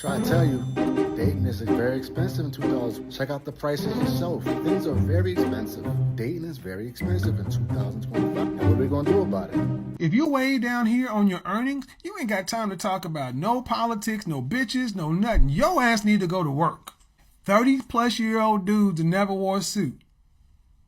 Try to tell you, dating is very expensive in 2000. Check out the prices yourself. Things are very expensive. Dating is very expensive in 2025. And what are we going to do about it? If you're way down here on your earnings, you ain't got time to talk about no politics, no bitches, no nothing. Your ass need to go to work. 30-plus-year-old dudes that never wore a suit.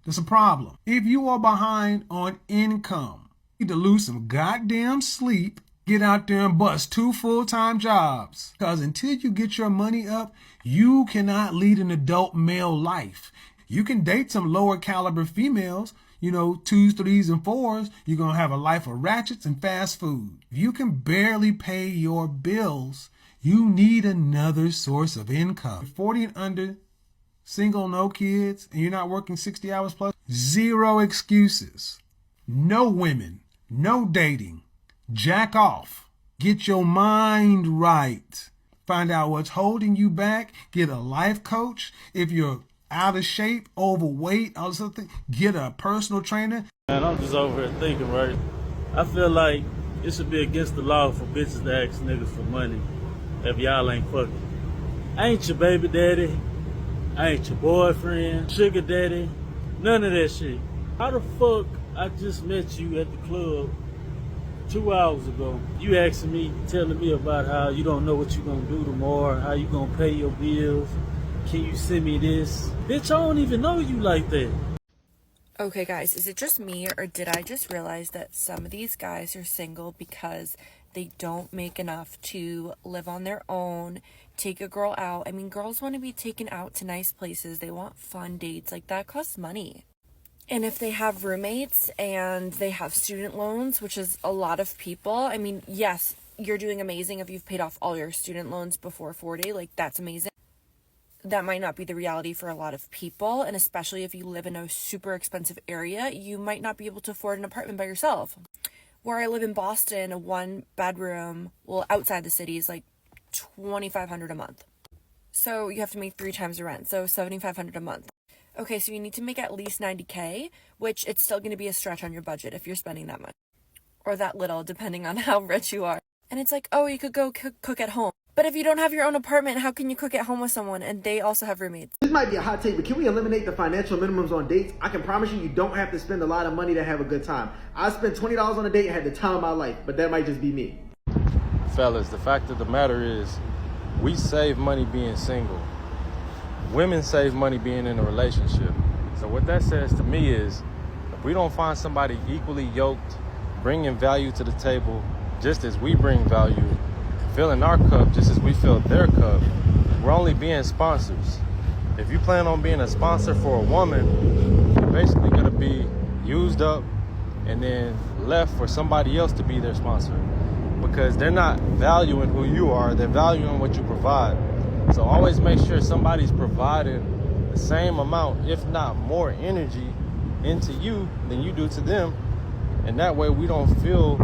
That's a problem. If you are behind on income, you need to lose some goddamn sleep. Get out there and bust 2 full-time jobs. Because until you get your money up, you cannot lead an adult male life. You can date some lower caliber females, 2s, 3s, and 4s. You're going to have a life of ratchets and fast food. If you can barely pay your bills, you need another source of income. 40 and under, single, no kids, and you're not working 60 hours plus, 0 excuses. No women, no dating. Jack off. Get your mind right. Find out what's holding you back. Get a life coach. If you're out of shape, overweight, or something, get a personal trainer. Man, I'm just over here thinking, right? I feel like it should be against the law for bitches to ask niggas for money if y'all ain't fucking. I ain't your baby daddy. I ain't your boyfriend, sugar daddy, none of that shit. How the fuck I just met you at the club 2 hours ago? You asking me, telling me about how you don't know what you gonna do tomorrow, how you gonna pay your bills. Can you send me this? Bitch, I don't even know you like that. Okay, guys, is it just me, or did I just realize that some of these guys are single because they don't make enough to live on their own, take a girl out? I mean, girls want to be taken out to nice places. They want fun dates. Like, that costs money. And if they have roommates and they have student loans, which is a lot of people, I mean, yes, you're doing amazing if you've paid off all your student loans before 40. Like, that's amazing. That might not be the reality for a lot of people. And especially if you live in a super expensive area, you might not be able to afford an apartment by yourself. Where I live in Boston, a 1-bedroom, well, outside the city is like $2,500 a month. So you have to make 3 times the rent. So $7,500 a month. Okay, so you need to make at least $90K, which it's still going to be a stretch on your budget if you're spending that much. Or that little, depending on how rich you are. And it's like, oh, you could go cook at home. But if you don't have your own apartment, how can you cook at home with someone and they also have roommates? This might be a hot take, but can we eliminate the financial minimums on dates? I can promise you don't have to spend a lot of money to have a good time. I spent $20 on a date and had the time of my life, but that might just be me. Fellas, the fact of the matter is, we save money being single. Women save money being in a relationship. So what that says to me is, if we don't find somebody equally yoked, bringing value to the table, just as we bring value, filling our cup just as we fill their cup, we're only being sponsors. If you plan on being a sponsor for a woman, you're basically gonna be used up and then left for somebody else to be their sponsor, because they're not valuing who you are, they're valuing what you provide. So always make sure somebody's providing the same amount, if not more energy into you than you do to them. And that way we don't feel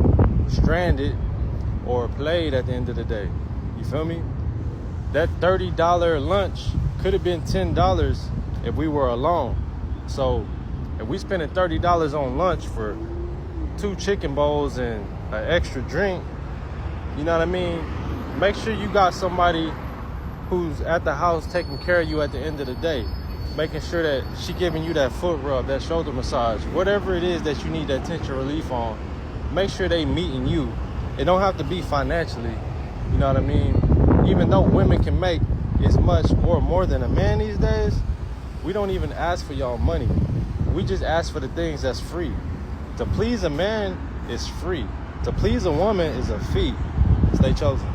stranded or played at the end of the day. You feel me? That $30 lunch could have been $10 if we were alone. So if we spending $30 on lunch for 2 chicken bowls and an extra drink, you know what I mean? Make sure you got somebody who's at the house taking care of you at the end of the day, making sure that she giving you that foot rub, that shoulder massage, whatever it is that you need that tension relief on. Make sure they meeting you. It don't have to be financially, you know what I mean? Even though women can make as much or more than a man these days, we don't even ask for y'all money. We just ask for the things that's free. To please a man is free. To please a woman is a fee. Stay chosen.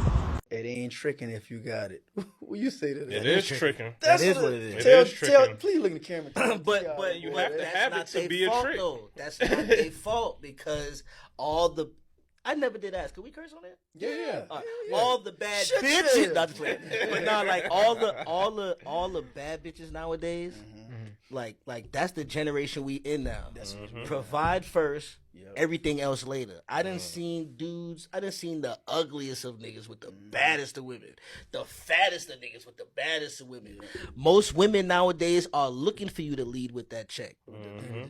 It ain't tricking if you got it. What you say to that? It is tricking. That's what it is. Tell, It is tricking. please look in the camera. But you have to have it to be a trick. Though. That's not their fault, because all the... I never did ask. Can we curse on that? Yeah. All the bad bitches. Not just playing. But no, like all the bad bitches nowadays. Like that's the generation we in now. That's provide first, everything else later. I done seen dudes. I done seen the ugliest of niggas with the baddest of women, the fattest of niggas with the baddest of women. Most women nowadays are looking for you to lead with that check.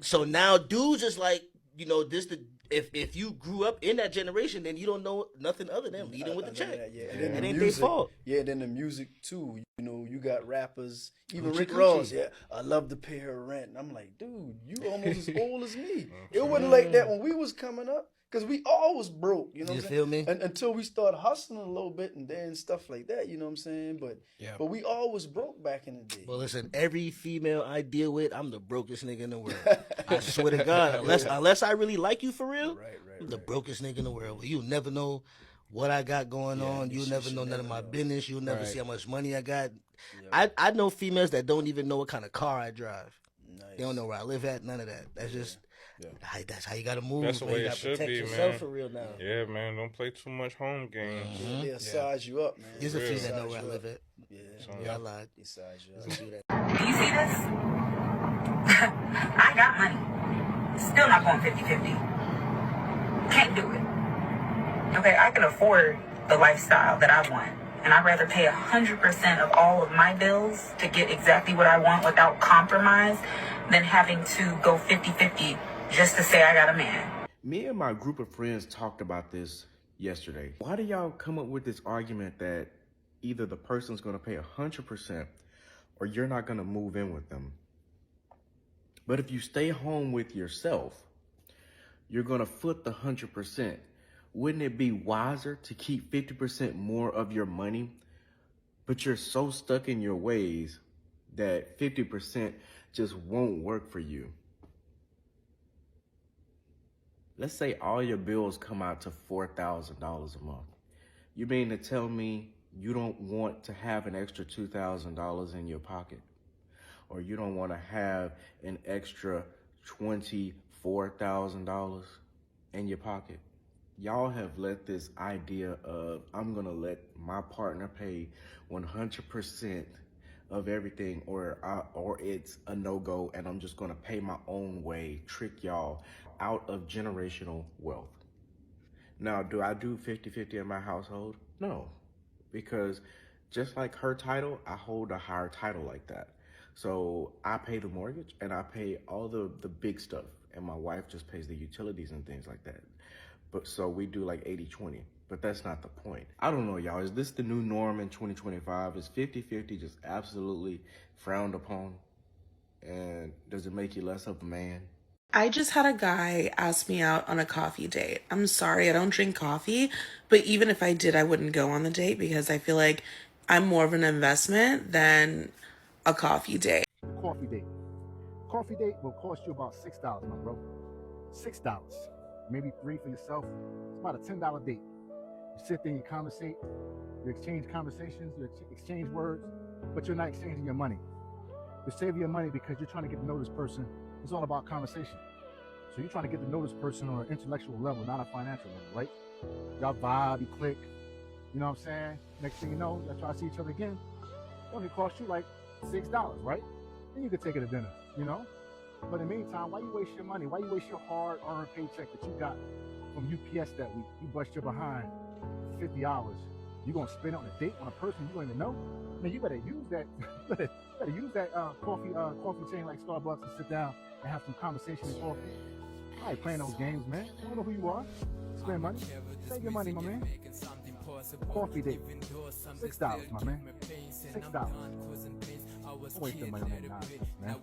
So now dudes is like, this the if you grew up in that generation, then you don't know nothing other than leading with the check. Yeah. And then It the ain't music, their fault. Yeah, then the music too. You know, you got rappers, even Coochie Rick coochie. Ross. Yeah, I love to pay her rent. And I'm like, dude, you almost as old as me. It wasn't like that when we was coming up. Because we always broke, you know what I'm saying? Feel me? And until we started hustling a little bit and then stuff like that, you know what I'm saying? But we always broke back in the day. Well, listen, every female I deal with, I'm the brokest nigga in the world. I swear to God, unless I really like you for real, I'm the brokest nigga in the world. You'll never know what I got going on. You'll never know none of my business. You'll never see how much money I got. I know females that don't even know what kind of car I drive. They don't know where I live at, none of that. That's just... That's how you gotta move. That's the way you it gotta should protect be, yourself man. for real now. Yeah, man. Don't play too much home games. They'll size you up, man. There's a few that know where I live at. Yeah, I lied. They size you up. Do you see this? I got money. Still not going 50-50. Can't do it. Okay, I can afford the lifestyle that I want. And I'd rather pay 100% of all of my bills to get exactly what I want without compromise than having to go 50-50 just to say I got a man. Me and my group of friends talked about this yesterday. Why do y'all come up with this argument that either the person's gonna pay 100% or you're not gonna move in with them? But if you stay home with yourself, you're gonna foot the 100%. Wouldn't it be wiser to keep 50% more of your money, but you're so stuck in your ways that 50% just won't work for you? Let's say all your bills come out to $4,000 a month. You mean to tell me you don't want to have an extra $2,000 in your pocket? Or you don't want to have an extra $24,000 in your pocket? Y'all have let this idea of I'm gonna let my partner pay 100% of everything, or it's a no-go and I'm just gonna pay my own way, trick y'all out of generational wealth. Now, do I do 50-50 in my household? No, because just like her title, I hold a higher title like that. So I pay the mortgage and I pay all the big stuff, and my wife just pays the utilities and things like that. But so we do like 80-20, but that's not the point. I don't know, y'all. Is this the new norm in 2025? Is 50-50 just absolutely frowned upon? And does it make you less of a man? I just had a guy ask me out on a coffee date. I'm sorry, I don't drink coffee, but even if I did, I wouldn't go on the date because I feel like I'm more of an investment than a coffee date. Coffee date. Coffee date will cost you about $6, my bro. $6. Maybe $3 for yourself. It's about a $10 date. You sit there and you conversate, you exchange conversations, you exchange words, but you're not exchanging your money. You're saving your money because you're trying to get to know this person. It's all about conversation. So you're trying to get to know this person on an intellectual level, not a financial level, right? Y'all vibe, you click, you know what I'm saying? Next thing you know, y'all try to see each other again. It only cost you like $6, right? Then you could take it to dinner, you know? But in the meantime, why you waste your money? Why you waste your hard-earned paycheck that you got from UPS that week? You bust your behind $50. You gonna spend on a date on a person you don't even know? Man, you better use that. better use that coffee chain like Starbucks and sit down and have some conversation and coffee. I ain't playing those games, man. I don't know who you are. Spend money. Save your money, my man. Coffee date. $6, my man. $6. Don't waste your money on that nonsense, man.